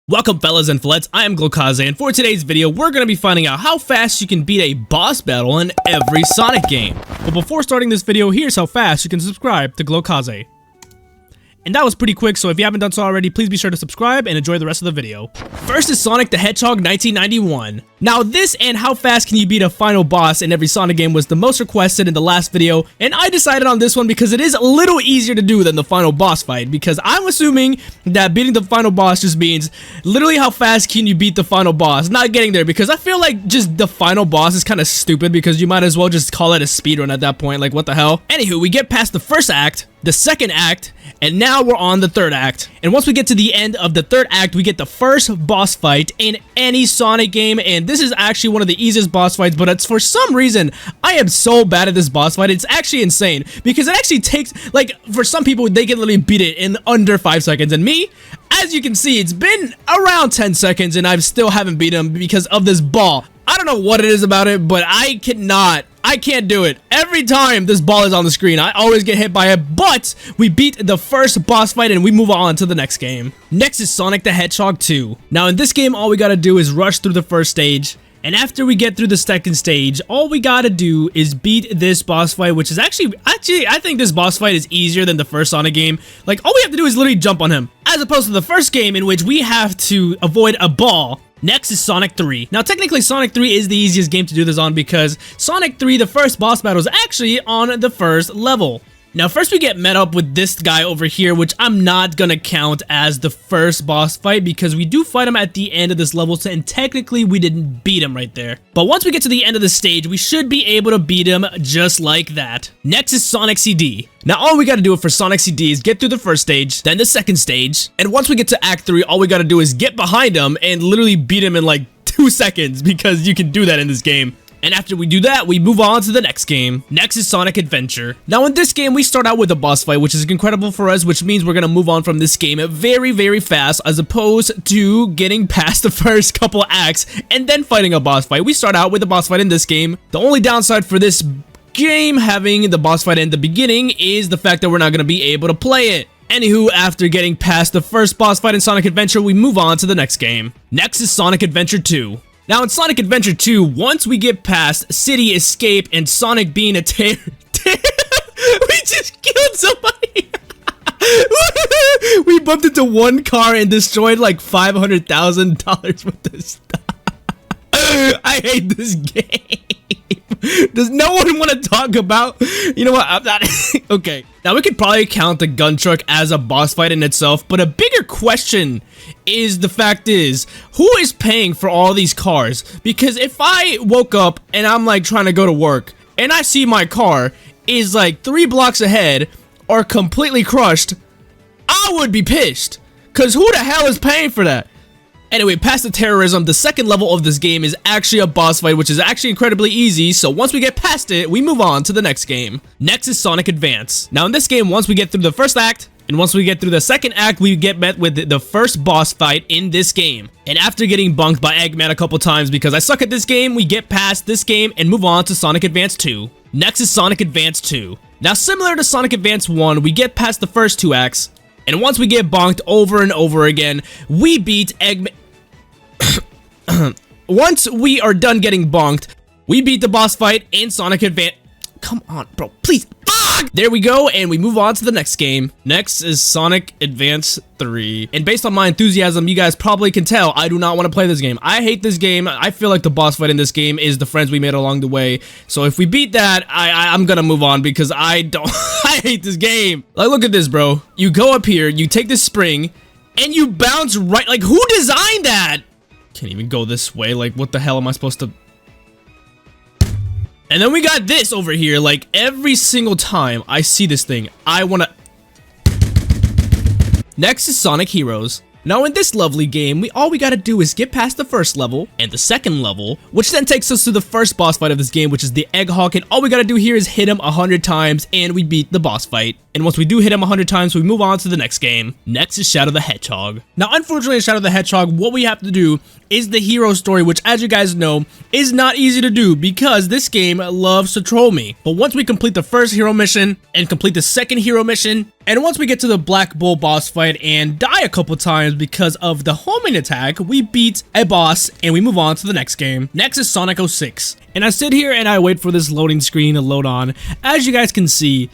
Welcome fellas and flettes, I am Glokaze, and for today's video, we're going to be finding out how fast you can beat a boss battle in every Sonic game. But before starting this video, here's how fast you can subscribe to Glokaze. And that was pretty quick, so if you haven't done so already, please be sure to subscribe and enjoy the rest of the video. First is Sonic the Hedgehog 1991. Now this and how fast can you beat a final boss in every Sonic game was the most requested in the last video, and I decided on this one because it is a little easier to do than the final boss fight, because I'm assuming that beating the final boss just means literally how fast can you beat the final boss, not getting there, because I feel like just the final boss is kind of stupid because you might as well just call it a speedrun at that point, like what the hell. Anywho, we get past the first act, the second act, and now we're on the third act. And once we get to the end of the third act, we get the first boss fight in any Sonic game, and this is actually one of the easiest boss fights, but it's for some reason, I am so bad at this boss fight, it's actually insane, because it actually takes, like, for some people, they can literally beat it in under 5 seconds, and me, as you can see, it's been around 10 seconds, and I still haven't beat him because of this ball. I don't know what it is about it, but I can't do it. Every time this ball is on the screen, I always get hit by it, but we beat the first boss fight and we move on to the next game. Next is Sonic the Hedgehog 2. Now in this game, all we gotta do is rush through the first stage, and after we get through the second stage, all we gotta do is beat this boss fight, which is actually, I think this boss fight is easier than the first Sonic game. Like, all we have to do is literally jump on him, as opposed to the first game in which we have to avoid a ball. Next is Sonic 3. Now technically Sonic 3 is the easiest game to do this on because Sonic 3, the first boss battle, is actually on the first level. Now first we get met up with this guy over here, which I'm not gonna count as the first boss fight because we do fight him at the end of this level, and technically we didn't beat him right there. But once we get to the end of the stage, we should be able to beat him just like that. Next is Sonic CD. Now all we gotta do for Sonic CD is get through the first stage, then the second stage, and once we get to Act 3, all we gotta do is get behind him and literally beat him in like 2 seconds because you can do that in this game. And after we do that, we move on to the next game. Next is Sonic Adventure. Now in this game, we start out with a boss fight, which is incredible for us, which means we're gonna move on from this game very, very fast, as opposed to getting past the first couple acts and then fighting a boss fight. We start out with a boss fight in this game. The only downside for this game having the boss fight in the beginning is the fact that we're not gonna be able to play it. Anywho, after getting past the first boss fight in Sonic Adventure, we move on to the next game. Next is Sonic Adventure 2. Now in Sonic Adventure 2, once we get past City Escape and Sonic being a we just killed somebody! We bumped into one car and destroyed like $500,000 worth of stuff. I hate this game. Does no one want to talk about? You know what? I'm not. Okay. Now we could probably count the gun truck as a boss fight in itself, but a bigger question is the fact is, who is paying for all these cars? Because if I woke up and I'm like trying to go to work and I see my car is like 3 blocks ahead or completely crushed, I would be pissed. Cause who the hell is paying for that? Anyway, past the terrorism, the second level of this game is actually a boss fight, which is actually incredibly easy, so once we get past it, we move on to the next game. Next is Sonic Advance. Now in this game, once we get through the first act, and once we get through the second act, we get met with the first boss fight in this game. And after getting bunked by Eggman a couple times because I suck at this game, we get past this game and move on to Sonic Advance 2. Next is Sonic Advance 2. Now similar to Sonic Advance 1, we get past the first 2 acts, and once we get bonked over and over again, we beat Eggman. Once we are done getting bonked, we beat the boss fight in Sonic Advance. Come on, bro, please. Fuck! There we go, and we move on to the next game. Next is Sonic Advance 3. And based on my enthusiasm, you guys probably can tell I do not want to play this game. I hate this game. I feel like the boss fight in this game is the friends we made along the way. So if we beat that, I'm gonna move on because I don't. I hate this game. Like, look at this, bro. You go up here, you take this spring, and you bounce right. Like, who designed that? Can't even go this way. Like, what the hell am I supposed to? And then we got this over here. Like, every single time I see this thing, I wanna. Next is Sonic Heroes. Now in this lovely game, all we gotta do is get past the first level and the second level, which then takes us to the first boss fight of this game, which is the Hedgehog, and all we gotta do here is hit him 100 times and we beat the boss fight. And once we do hit him 100 times, we move on to the next game. Next is Shadow the Hedgehog. Now unfortunately in Shadow the Hedgehog, what we have to do is the hero story, which as you guys know, is not easy to do because this game loves to troll me. But once we complete the first hero mission and complete the second hero mission, And once we get to the Black Bull boss fight and die a couple times because of the homing attack, we beat a boss and we move on to the next game. Next is Sonic 06. And I sit here and I wait for this loading screen to load on. As you guys can see,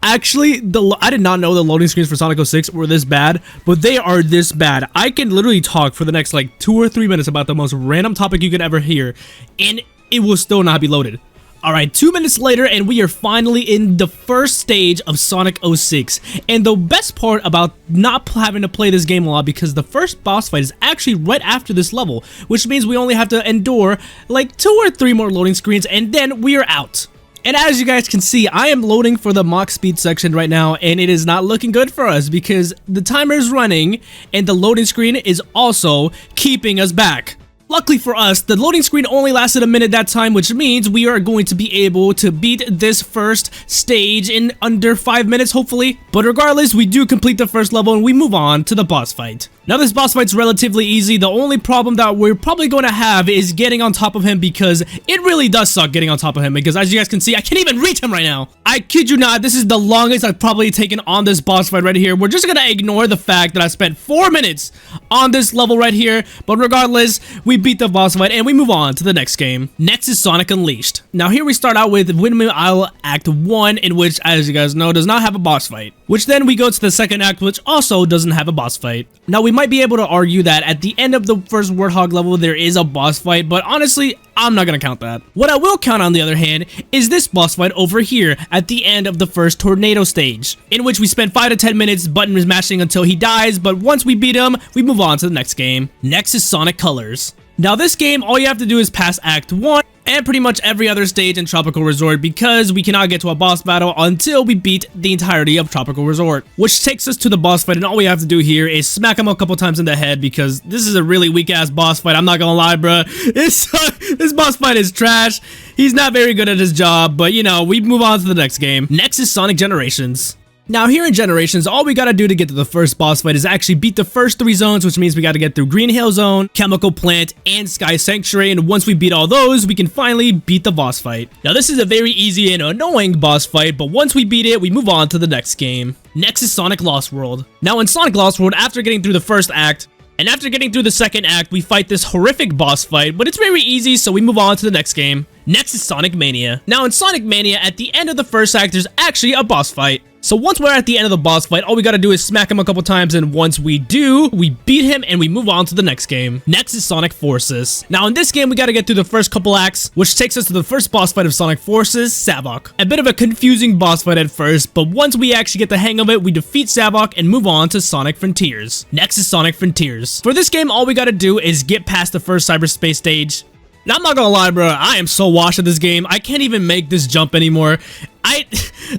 actually, I did not know the loading screens for Sonic 06 were this bad, but they are this bad. I can literally talk for the next like 2 or 3 minutes about the most random topic you could ever hear, and it will still not be loaded. Alright, 2 minutes later, and we are finally in the first stage of Sonic 06. And the best part about not having to play this game a lot, because the first boss fight is actually right after this level, which means we only have to endure like 2 or 3 more loading screens, and then we are out. And as you guys can see, I am loading for the Mach speed section right now, and it is not looking good for us because the timer is running and the loading screen is also keeping us back. Luckily for us, the loading screen only lasted a minute that time, which means we are going to be able to beat this first stage in under 5 minutes, hopefully. But regardless, we do complete the first level and we move on to the boss fight. Now, this boss fight's relatively easy. The only problem that we're probably going to have is getting on top of him, because it really does suck getting on top of him, because as you guys can see, I can't even reach him right now. I kid you not, this is the longest I've probably taken on this boss fight right here. We're just gonna ignore the fact that I spent 4 minutes on this level right here, but regardless, we beat the boss fight and we move on to the next game. Next is Sonic Unleashed. Now here we start out with Windmill Isle Act 1, in which, as you guys know, does not have a boss fight. Which then we go to the second act, which also doesn't have a boss fight. Now we might be able to argue that at the end of the first Warthog level there is a boss fight, but honestly, I'm not gonna count that. What I will count, on the other hand, is this boss fight over here at the end of the first tornado stage, in which we spend 5 to 10 minutes button mashing until he dies, but once we beat him, we move on to the next game. Next is Sonic Colors. Now this game, all you have to do is pass Act 1 and pretty much every other stage in Tropical Resort, because we cannot get to a boss battle until we beat the entirety of Tropical Resort. Which takes us to the boss fight, and all we have to do here is smack him a couple times in the head, because this is a really weak ass boss fight. I'm not gonna lie, bruh. This boss fight is trash. He's not very good at his job, but you know, we move on to the next game. Next is Sonic Generations. Now here in Generations, all we gotta do to get to the first boss fight is actually beat the first 3 zones, which means we gotta get through Green Hill Zone, Chemical Plant, and Sky Sanctuary, and once we beat all those, we can finally beat the boss fight. Now this is a very easy and annoying boss fight, but once we beat it, we move on to the next game. Next is Sonic Lost World. Now in Sonic Lost World, after getting through the first act, and after getting through the second act, we fight this horrific boss fight, but it's very easy, so we move on to the next game. Next is Sonic Mania. Now in Sonic Mania, at the end of the first act, there's actually a boss fight. So once we're at the end of the boss fight, all we gotta do is smack him a couple times, and once we do, we beat him and we move on to the next game. Next is Sonic Forces. Now in this game, we gotta get through the first couple acts, which takes us to the first boss fight of Sonic Forces, Savok. A bit of a confusing boss fight at first, but once we actually get the hang of it, we defeat Savok and move on to Sonic Frontiers. Next is Sonic Frontiers. For this game, all we gotta do is get past the first cyberspace stage. Now, I'm not gonna lie, bro, I am so washed at this game. I can't even make this jump anymore.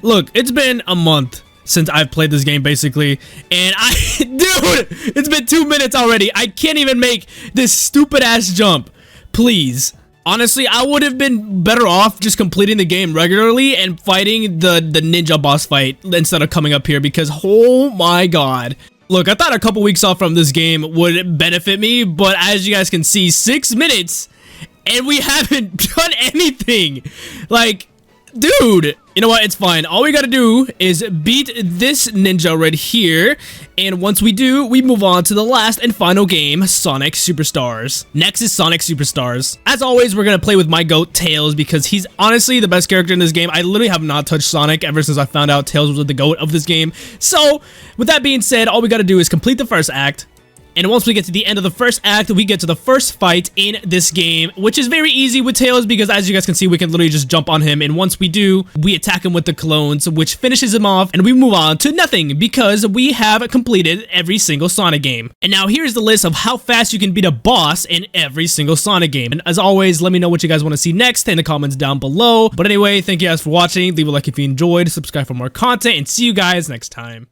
Look, it's been a month since I've played this game, basically, and dude, it's been 2 minutes already. I can't even make this stupid ass jump. Please. Honestly, I would have been better off just completing the game regularly and fighting the ninja boss fight instead of coming up here, because oh my god. Look, I thought a couple weeks off from this game would benefit me, but as you guys can see, 6 minutes and we haven't done anything. Like, dude, you know what? It's fine. All we gotta do is beat this ninja right here, and once we do, we move on to the last and final game, Sonic Superstars. Next is Sonic Superstars. As always, we're gonna play with my goat, Tails, because he's honestly the best character in this game. I literally have not touched Sonic ever since I found out Tails was the goat of this game. So, with that being said, all we gotta do is complete the first act. And once we get to the end of the first act, we get to the first fight in this game, which is very easy with Tails, because as you guys can see, we can literally just jump on him, and once we do, we attack him with the clones, which finishes him off, and we move on to nothing, because we have completed every single Sonic game. And now here's the list of how fast you can beat a boss in every single Sonic game. And as always, let me know what you guys want to see next in the comments down below. But anyway, thank you guys for watching. Leave a like if you enjoyed, subscribe for more content, and see you guys next time.